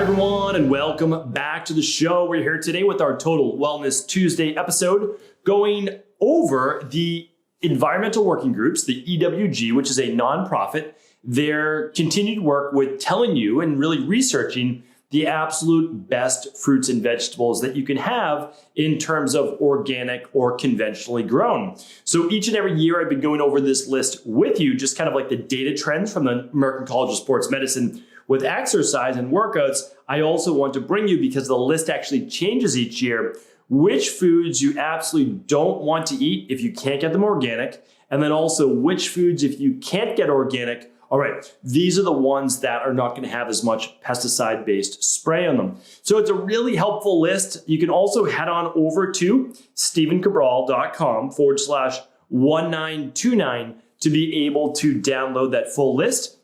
Hi, everyone, and welcome back to the show. We're here today with our Total Wellness Tuesday episode, going over the environmental working groups, the EWG, which is a nonprofit, their continued work with telling you and really researching the absolute best fruits and vegetables that you can have in terms of organic or conventionally grown. So each and every year I've been going over this list with you, just kind of like the data trends from the American College of Sports Medicine with exercise and workouts. I also want to bring you, because the list actually changes each year, which foods you absolutely don't want to eat if you can't get them organic, and then also which foods, if you can't get organic, all right, these are the ones that are not going to have as much pesticide-based spray on them. So it's a really helpful list. You can also head on over to stevencabral.com/1929 to be able to download that full list.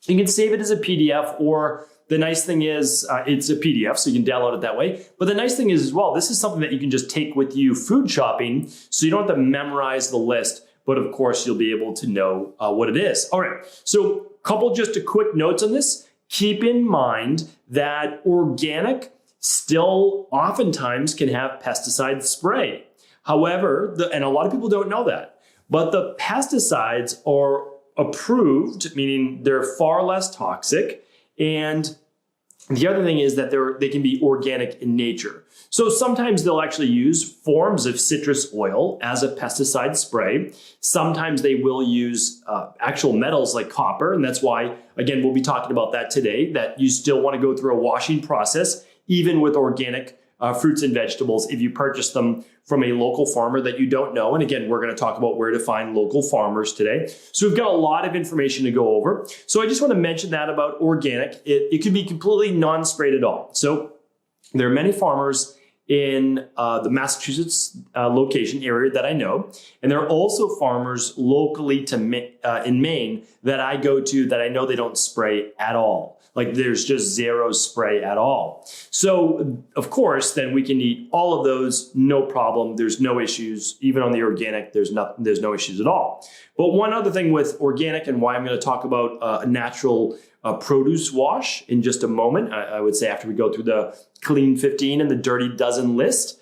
You can save it as a PDF, or the nice thing is it's a PDF, so you can download it that way. But the nice thing is as well, this is something that you can just take with you food shopping, so you don't have to memorize the list. But of course, you'll be able to know what it is. All right, so just a quick notes on this. Keep in mind that organic still oftentimes can have pesticide spray. However, and a lot of people don't know that, but the pesticides are approved, meaning they're far less toxic. And the other thing is that they can be organic in nature. So sometimes they'll actually use forms of citrus oil as a pesticide spray. Sometimes they will use actual metals like copper. And that's why, again, we'll be talking about that today, that you still want to go through a washing process, even with organic fruits and vegetables, if you purchase them from a local farmer that you don't know. And again, we're going to talk about where to find local farmers today. So we've got a lot of information to go over. So I just want to mention that about organic. It can be completely non-sprayed at all. So there are many farmers in the Massachusetts location area that I know. And there are also farmers locally in Maine that I go to that I know they don't spray at all. Like there's just zero spray at all. So of course, then we can eat all of those, no problem. There's no issues. Even on the organic, there's no issues at all. But one other thing with organic, and why I'm going to talk about a natural produce wash in just a moment, I would say after we go through the Clean 15 and the Dirty Dozen list,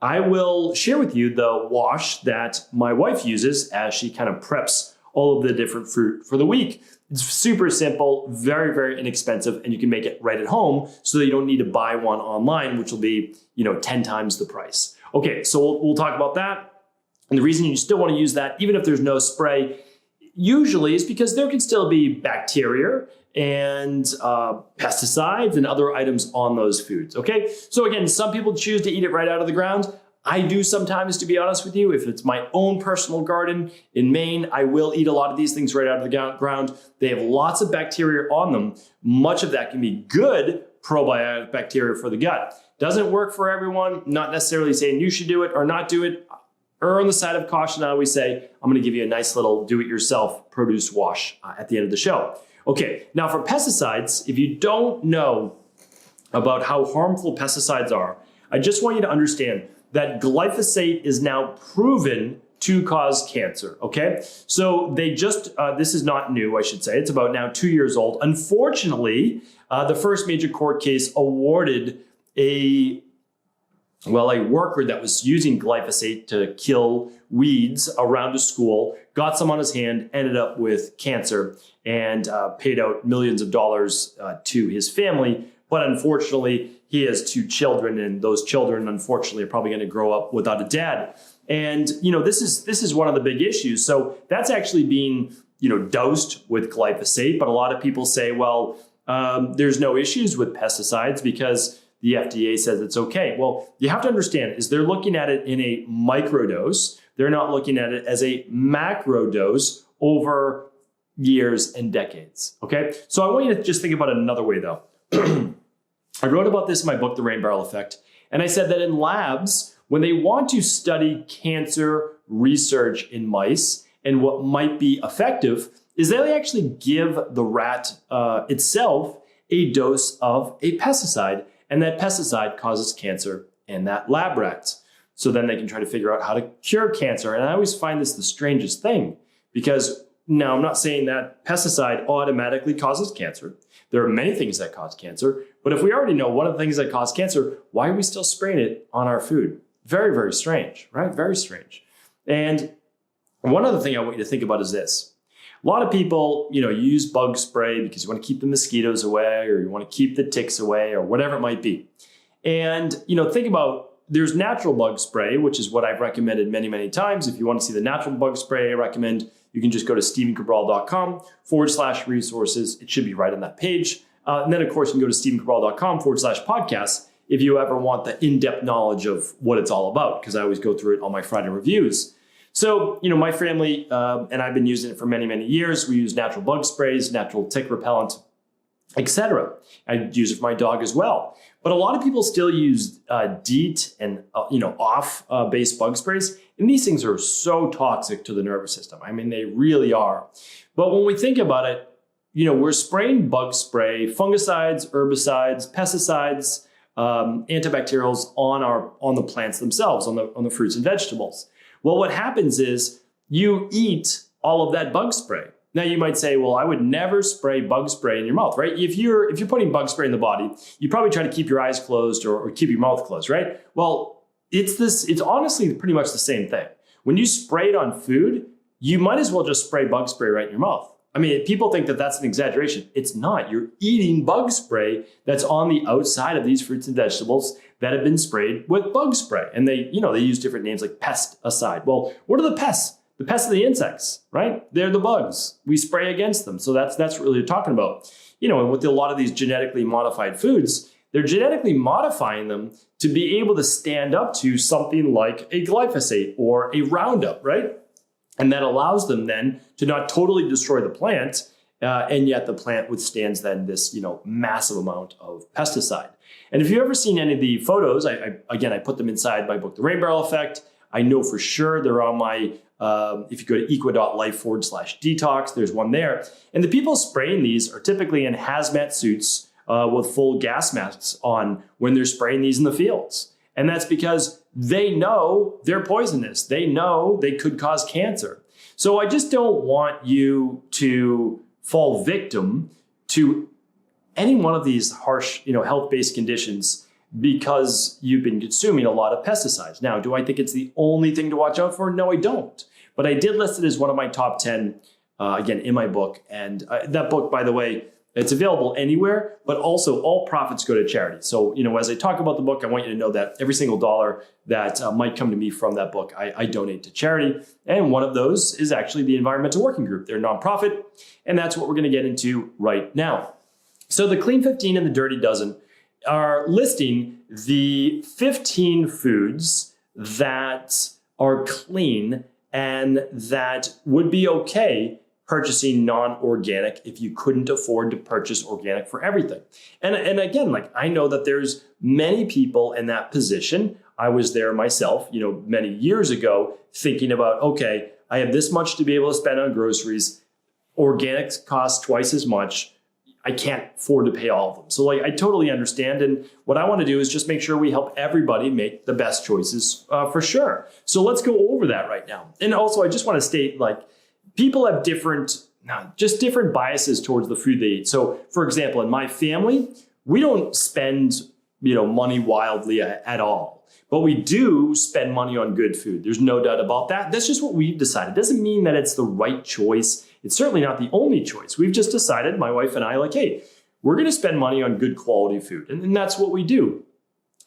I will share with you the wash that my wife uses as she kind of preps all of the different fruit for the week. It's super simple, very, very inexpensive, and you can make it right at home so that you don't need to buy one online, which will be, 10 times the price. Okay, so we'll talk about that. And the reason you still want to use that, even if there's no spray, usually is because there can still be bacteria and pesticides and other items on those foods, okay? So again, some people choose to eat it right out of the ground. I do sometimes, to be honest with you. If it's my own personal garden in Maine, I will eat a lot of these things right out of the ground. They have lots of bacteria on them. Much of that can be good probiotic bacteria for the gut. Doesn't work for everyone. Not necessarily saying you should do it or not do it. Err on the side of caution, I always say. I'm going to give you a nice little do-it-yourself produce wash at the end of the show. Okay, now for pesticides, if you don't know about how harmful pesticides are, I just want you to understand that glyphosate is now proven to cause cancer, okay? So they just, this is not new, I should say. It's about now 2 years old. Unfortunately, the first major court case awarded a worker that was using glyphosate to kill weeds around a school, got some on his hand, ended up with cancer, and paid out millions of dollars to his family. But unfortunately, he has 2 children, and those children, unfortunately, are probably going to grow up without a dad. And, this is one of the big issues. So that's actually being, dosed with glyphosate. But a lot of people say, well, there's no issues with pesticides because the FDA says it's okay. Well, you have to understand is they're looking at it in a microdose. They're not looking at it as a macro dose over years and decades. Okay. So I want you to just think about it another way though. I wrote about this in my book, The Rain Barrel Effect. And I said that in labs, when they want to study cancer research in mice and what might be effective, is they actually give the rat itself a dose of a pesticide. And that pesticide causes cancer in that lab rats. So then they can try to figure out how to cure cancer. And I always find this the strangest thing because now I'm not saying that pesticide automatically causes cancer. There are many things that cause cancer, But if we already know one of the things that cause cancer, why are we still spraying it on our food? Very, very strange, right? Very strange. And one other thing I want you to think about is this. A lot of people, you use bug spray because you want to keep the mosquitoes away, or you want to keep the ticks away, or whatever it might be. And, think about, there's natural bug spray, which is what I've recommended many, many times. If you want to see the natural bug spray I recommend, you can just go to stephencabral.com/resources. It should be right on that page. And then, of course, you can go to stephencabral.com/podcasts if you ever want the in-depth knowledge of what it's all about, because I always go through it on my Friday reviews. So, my family and I've been using it for many, many years. We use natural bug sprays, natural tick repellent, etc. I use it for my dog as well. But a lot of people still use DEET and off-based bug sprays, and these things are so toxic to the nervous system. I mean, they really are. But when we think about it, we're spraying bug spray, fungicides, herbicides, pesticides, antibacterials on the plants themselves, on the fruits and vegetables. Well, what happens is you eat all of that bug spray. Now you might say, well, I would never spray bug spray in your mouth, right? If you're putting bug spray in the body, you probably try to keep your eyes closed or keep your mouth closed, right? Well, it's honestly pretty much the same thing. When you spray it on food, you might as well just spray bug spray right in your mouth. I mean, people think that that's an exaggeration. It's not. You're eating bug spray that's on the outside of these fruits and vegetables that have been sprayed with bug spray. And they use different names like pesticide. Well, what are the pests? The pests are the insects, right? They're the bugs. We spray against them. So that's what really they're talking about. And with a lot of these genetically modified foods, they're genetically modifying them to be able to stand up to something like a glyphosate or a Roundup, right? And that allows them then to not totally destroy the plant, and yet the plant withstands then this, massive amount of pesticide. And if you've ever seen any of the photos, I put them inside my book, The Rain Barrel Effect. I know for sure they're on my, if you go to equa.life/detox, there's one there. And the people spraying these are typically in hazmat suits with full gas masks on when they're spraying these in the fields. And that's because they know they're poisonous. They know they could cause cancer. So I just don't want you to fall victim to any one of these harsh, health-based conditions because you've been consuming a lot of pesticides. Now, do I think it's the only thing to watch out for? No, I don't. But I did list it as one of my top 10, in my book. And that book, by the way, it's available anywhere, but also all profits go to charity. So, as I talk about the book, I want you to know that every single dollar that might come to me from that book, I donate to charity. And one of those is actually the Environmental Working Group. They're a nonprofit, and that's what we're going to get into right now. So the Clean 15 and the Dirty Dozen are listing the 15 foods that are clean and that would be okay purchasing non-organic if you couldn't afford to purchase organic for everything. And again, I know that there's many people in that position. I was there myself, many years ago, thinking about, okay, I have this much to be able to spend on groceries. Organics cost twice as much. I can't afford to pay all of them. So I totally understand. And what I want to do is just make sure we help everybody make the best choices for sure. So let's go over that right now. And also, I just want to state, people have different biases towards the food they eat. So for example, in my family, we don't spend, money wildly at all, but we do spend money on good food. There's no doubt about that. That's just what we've decided. It doesn't mean that it's the right choice. It's certainly not the only choice. We've just decided, my wife and I, hey, we're going to spend money on good quality food. And that's what we do.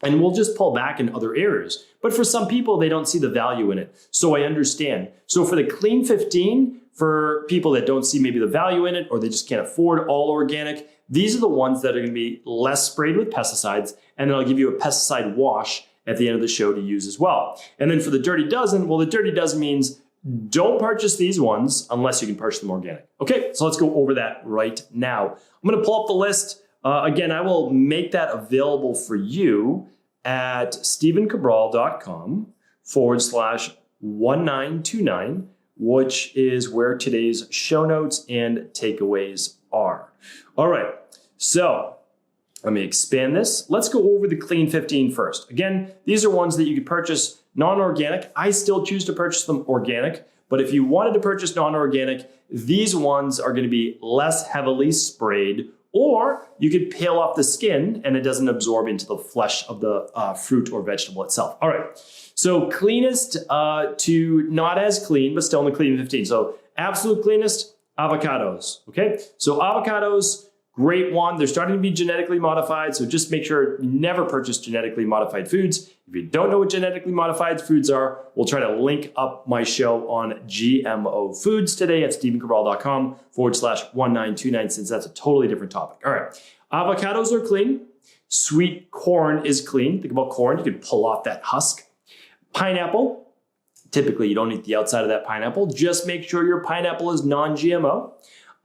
And we'll just pull back in other areas. But for some people, they don't see the value in it. So I understand. So for the Clean 15, for people that don't see maybe the value in it, or they just can't afford all organic, these are the ones that are going to be less sprayed with pesticides. And then I'll give you a pesticide wash at the end of the show to use as well. And then for the Dirty Dozen, well, the Dirty Dozen means don't purchase these ones unless you can purchase them organic. Okay, so let's go over that right now. I'm going to pull up the list. Again, I will make that available for you at stephencabral.com/1929, which is where today's show notes and takeaways are. All right, so let me expand this. Let's go over the Clean 15 first. Again, these are ones that you could purchase non-organic. I still choose to purchase them organic, but if you wanted to purchase non-organic, these ones are going to be less heavily sprayed or you could peel off the skin and it doesn't absorb into the flesh of the fruit or vegetable itself. All right, so cleanest to not as clean, but still in the clean 15. So absolute cleanest, avocados, okay? So avocados, great one. They're starting to be genetically modified, so just make sure you never purchase genetically modified foods. If you don't know what genetically modified foods are, we'll try to link up my show on GMO foods today at stephencabral.com/1929, since that's a totally different topic. All right, avocados are clean. Sweet corn is clean. Think about corn, you can pull off that husk. Pineapple, typically you don't eat the outside of that pineapple. Just make sure your pineapple is non-GMO.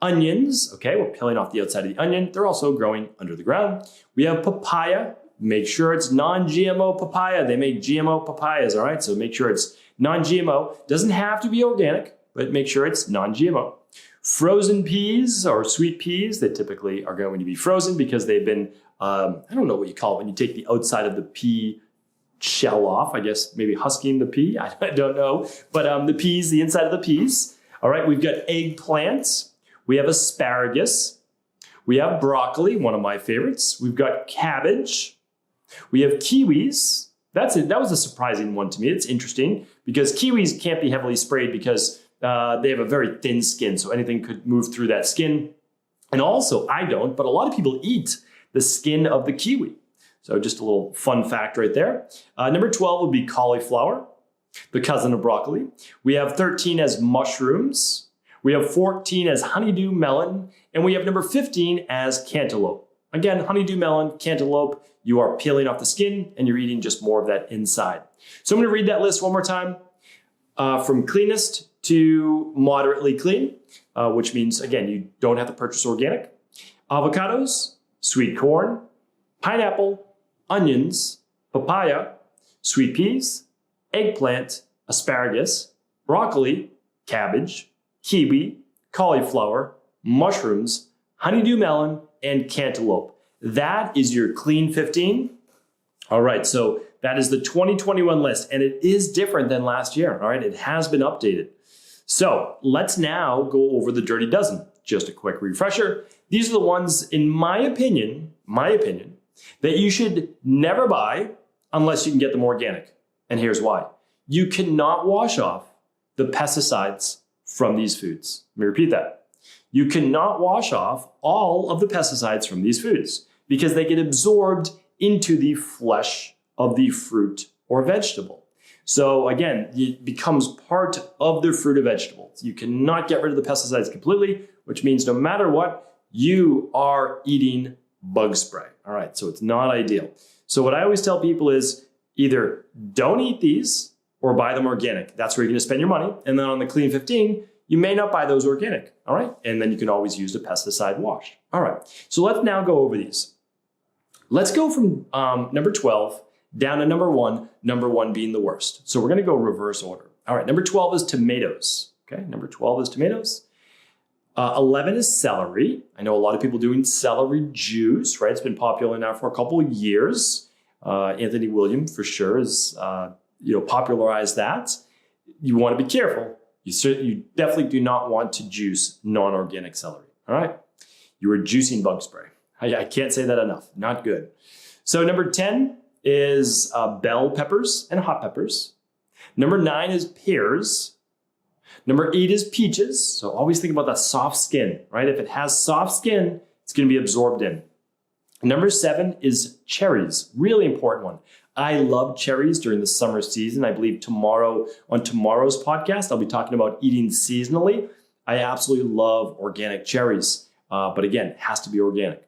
Onions, okay, we're peeling off the outside of the onion. They're also growing under the ground. We have papaya. Make sure it's non-GMO papaya. They make GMO papayas, all right? So make sure it's non-GMO. Doesn't have to be organic, but make sure it's non-GMO. Frozen peas or sweet peas, they typically are going to be frozen because they've been, I don't know what you call it when you take the outside of the pea shell off. I guess maybe husking the pea. I don't know. But the peas, the inside of the peas. All right, we've got eggplants. We have asparagus. We have broccoli, one of my favorites. We've got cabbage. We have kiwis. That's it. That was a surprising one to me. It's interesting because kiwis can't be heavily sprayed because they have a very thin skin, so anything could move through that skin. And also, I don't, but a lot of people eat the skin of the kiwi. So just a little fun fact right there. Number 12 would be cauliflower, the cousin of broccoli. We have 13 as mushrooms. We have 14 as honeydew melon. And we have number 15 as cantaloupe. Again, honeydew melon, cantaloupe, you are peeling off the skin and you're eating just more of that inside. So I'm going to read that list one more time. From cleanest to moderately clean, which means, again, you don't have to purchase organic. Avocados, sweet corn, pineapple, onions, papaya, sweet peas, eggplant, asparagus, broccoli, cabbage, kiwi, cauliflower, mushrooms, honeydew melon, and cantaloupe. That is your clean 15. All right, so that is the 2021 list, and it is different than last year. All right, it has been updated. So let's now go over the dirty dozen. Just a quick refresher. These are the ones, in my opinion, that you should never buy unless you can get them organic. And here's why. You cannot wash off the pesticides from these foods. Let me repeat that. You cannot wash off all of the pesticides from these foods because they get absorbed into the flesh of the fruit or vegetable. So again, it becomes part of the fruit or vegetable. You cannot get rid of the pesticides completely, which means no matter what, you are eating bug spray. All right, so it's not ideal. So what I always tell people is either don't eat these or buy them organic. That's where you're going to spend your money. And then on the Clean 15, you may not buy those organic. All right, and then you can always use the pesticide wash. All right, so let's now go over these. Let's go from number 12 down to number 1 being the worst. So we're going to go reverse order. All right, number 12 is tomatoes. Okay, number 12 is tomatoes. 11 is celery. I know a lot of people doing celery juice, right? It's been popular now for a couple of years. Anthony William, for sure, has popularized that. You want to be careful. You definitely do not want to juice non-organic celery. All right, you are juicing bug spray. I can't say that enough. Not good. So number 10 is bell peppers and hot peppers. Number 9 is pears. Number 8 is peaches. So always think about that soft skin, right? If it has soft skin, it's going to be absorbed in. Number 7 is cherries. Really important one. I love cherries during the summer season. I believe on tomorrow's podcast, I'll be talking about eating seasonally. I absolutely love organic cherries. But again, it has to be organic.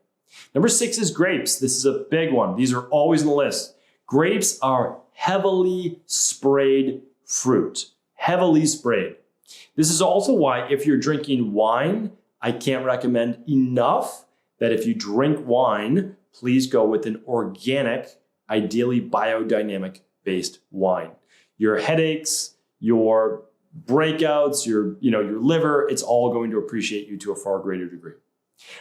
Number 6 is grapes. This is a big one. These are always on the list. Grapes are heavily sprayed fruit. Heavily sprayed. This is also why if you're drinking wine, I can't recommend enough that if you drink wine, please go with an organic, ideally biodynamic based wine. Your headaches, your breakouts, your liver, it's all going to appreciate you to a far greater degree.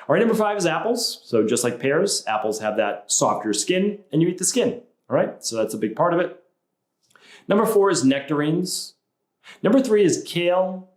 All right, number 5 is apples. So just like pears, apples have that softer skin and you eat the skin. All right, so that's a big part of it. Number 4 is nectarines. Number 3 is kale,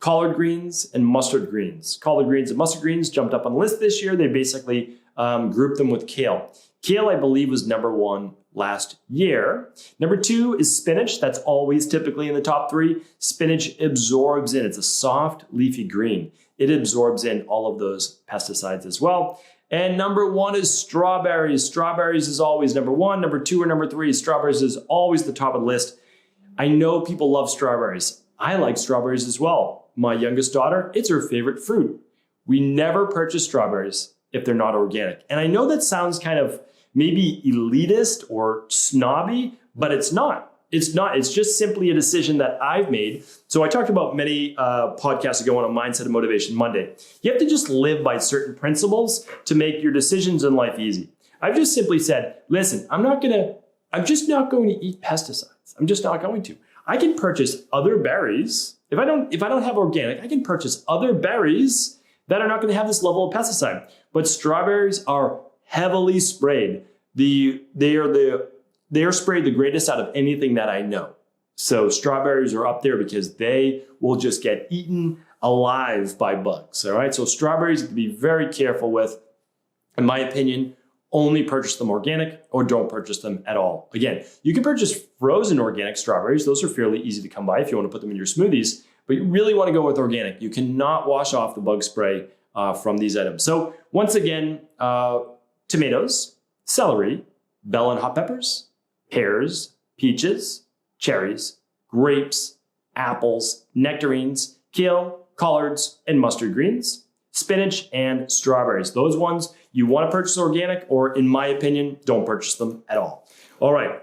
collard greens and mustard greens. Collard greens and mustard greens jumped up on the list this year. They basically grouped them with kale. Kale, I believe, was number 1 last year. Number 2 is spinach. That's always typically in the top 3. Spinach absorbs in. It's a soft, leafy green. It absorbs in all of those pesticides as well. And number 1 is strawberries. Strawberries is always number 1. Number 2 or number 3, strawberries is always the top of the list. I know people love strawberries. I like strawberries as well. My youngest daughter, it's her favorite fruit. We never purchase strawberries if they're not organic. And I know that sounds kind of maybe elitist or snobby, but it's not. It's not. It's just simply a decision that I've made. So I talked about many podcasts ago on a Mindset and Motivation Monday. You have to just live by certain principles to make your decisions in life easy. I've just simply said, listen, I'm just not going to eat pesticides. I'm just not going to. I can purchase other berries. If I don't have organic, I can purchase other berries that are not going to have this level of pesticide. But strawberries are heavily sprayed. They are sprayed the greatest out of anything that I know. So strawberries are up there because they will just get eaten alive by bugs. All right. So strawberries you have to be very careful with. In my opinion, only purchase them organic or don't purchase them at all. Again, you can purchase frozen organic strawberries. Those are fairly easy to come by if you want to put them in your smoothies, but you really want to go with organic. You cannot wash off the bug spray from these items. So once again, tomatoes, celery, bell and hot peppers, pears, peaches, cherries, grapes, apples, nectarines, kale, collards, and mustard greens, spinach, and strawberries. Those ones you want to purchase organic, or in my opinion, don't purchase them at all. All right.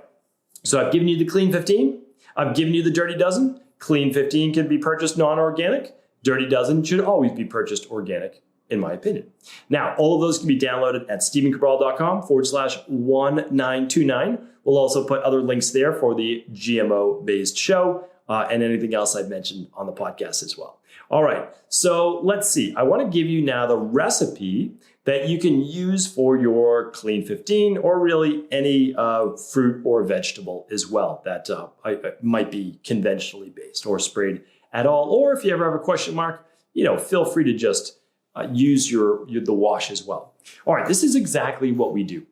So I've given you the clean 15. I've given you the dirty dozen. Clean 15 can be purchased non-organic. Dirty dozen should always be purchased organic, in my opinion. Now, all of those can be downloaded at stephencabral.com/1929. We'll also put other links there for the GMO-based show and anything else I've mentioned on the podcast as well. All right, so let's see. I want to give you now the recipe that you can use for your Clean 15 or really any fruit or vegetable as well that might be conventionally based or sprayed at all. Or if you ever have a question mark, feel free to just use the wash as well. All right, this is exactly what we do.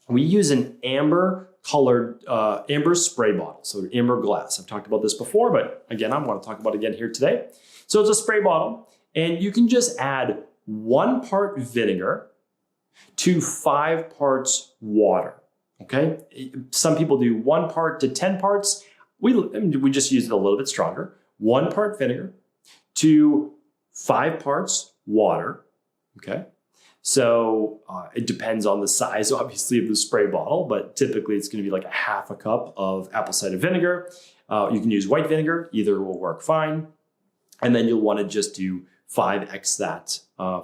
We use an amber colored, amber spray bottle, so amber glass. I've talked about this before, but again, I want to talk about it again here today. So it's a spray bottle, and you can just add 1 part vinegar to 5 parts water, okay? Some people do 1 part to 10 parts. We just use it a little bit stronger. 1 part vinegar to 5 parts water, okay? So it depends on the size, obviously, of the spray bottle, but typically it's going to be like a half a cup of apple cider vinegar. You can use white vinegar. Either will work fine. And then you'll want to just do 5x that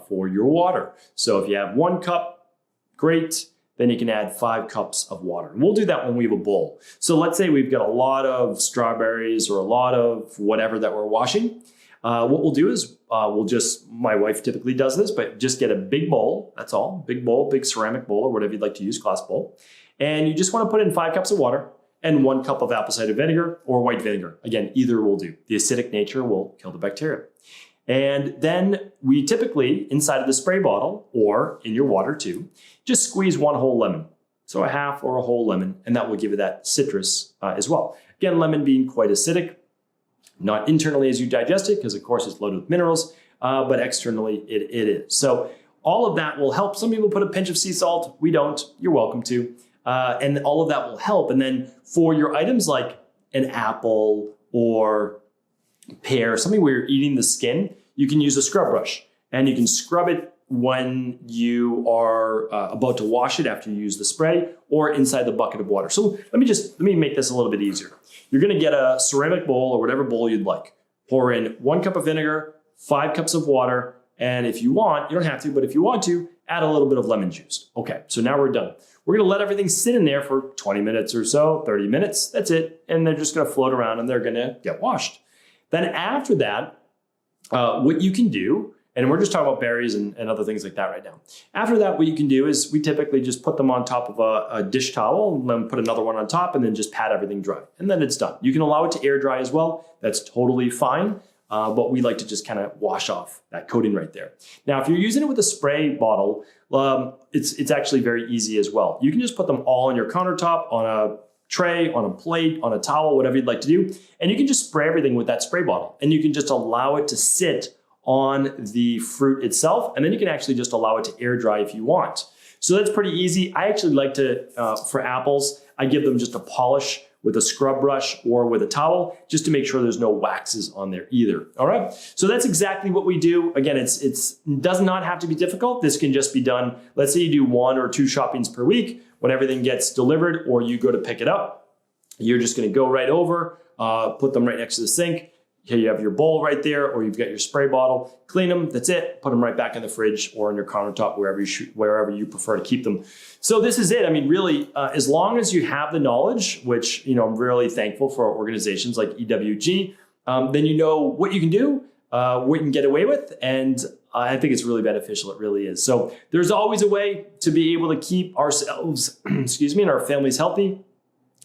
for your water. So if you have 1 cup, great. Then you can add 5 cups of water. And we'll do that when we have a bowl. So let's say we've got a lot of strawberries or a lot of whatever that we're washing. What we'll do is my wife typically does this, but just get a big bowl. That's all. Big bowl, big ceramic bowl, or whatever you'd like to use, glass bowl. And you just want to put in 5 cups of water and 1 cup of apple cider vinegar or white vinegar. Again, either will do. The acidic nature will kill the bacteria. And then we typically, inside of the spray bottle or in your water too, just squeeze 1 whole lemon. So a half or a whole lemon, and that will give you that citrus as well. Again, lemon being quite acidic, not internally as you digest it, because of course it's loaded with minerals, but externally it is. So all of that will help. Some people put a pinch of sea salt. We don't. You're welcome to. And all of that will help. And then for your items like an apple or pear, something where you're eating the skin, you can use a scrub brush. And you can scrub it when you are about to wash it after you use the spray or inside the bucket of water. So let me make this a little bit easier. You're going to get a ceramic bowl or whatever bowl you'd like. Pour in 1 cup of vinegar, 5 cups of water, and if you want, you don't have to, but if you want to, add a little bit of lemon juice. Okay, so now we're done. We're going to let everything sit in there for 20 minutes or so, 30 minutes. That's it. And they're just going to float around and they're going to get washed. Then after that, what you can do, and we're just talking about berries and other things like that right now. After that, what you can do is we typically just put them on top of a dish towel and then put another one on top and then just pat everything dry. And then it's done. You can allow it to air dry as well. That's totally fine. but we like to just kind of wash off that coating right there. Now, if you're using it with a spray bottle, it's actually very easy as well. You can just put them all on your countertop, on a tray, on a plate, on a towel, whatever you'd like to do. And you can just spray everything with that spray bottle. And you can just allow it to sit on the fruit itself. And then you can actually just allow it to air dry if you want. So that's pretty easy. I actually like to, for apples, I give them just a polish with a scrub brush or with a towel, just to make sure there's no waxes on there either. All right. So that's exactly what we do. Again, it does not have to be difficult. This can just be done. Let's say you do 1 or 2 shoppings per week. When everything gets delivered or you go to pick it up, you're just going to go right over, put them right next to the sink. Here you have your bowl right there, or you've got your spray bottle. Clean them. That's it. Put them right back in the fridge or on your countertop, wherever you prefer to keep them. So this is it. I mean, really, as long as you have the knowledge, which I'm really thankful for organizations like EWG, then you know what you can do, what you can get away with, and I think it's really beneficial. It really is. So there's always a way to be able to keep ourselves, and our families healthy.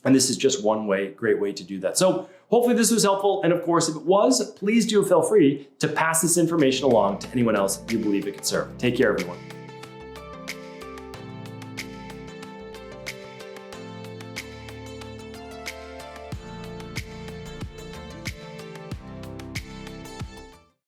And this is just one great way to do that. So hopefully this was helpful. And of course, if it was, please do feel free to pass this information along to anyone else you believe it could serve. Take care, everyone.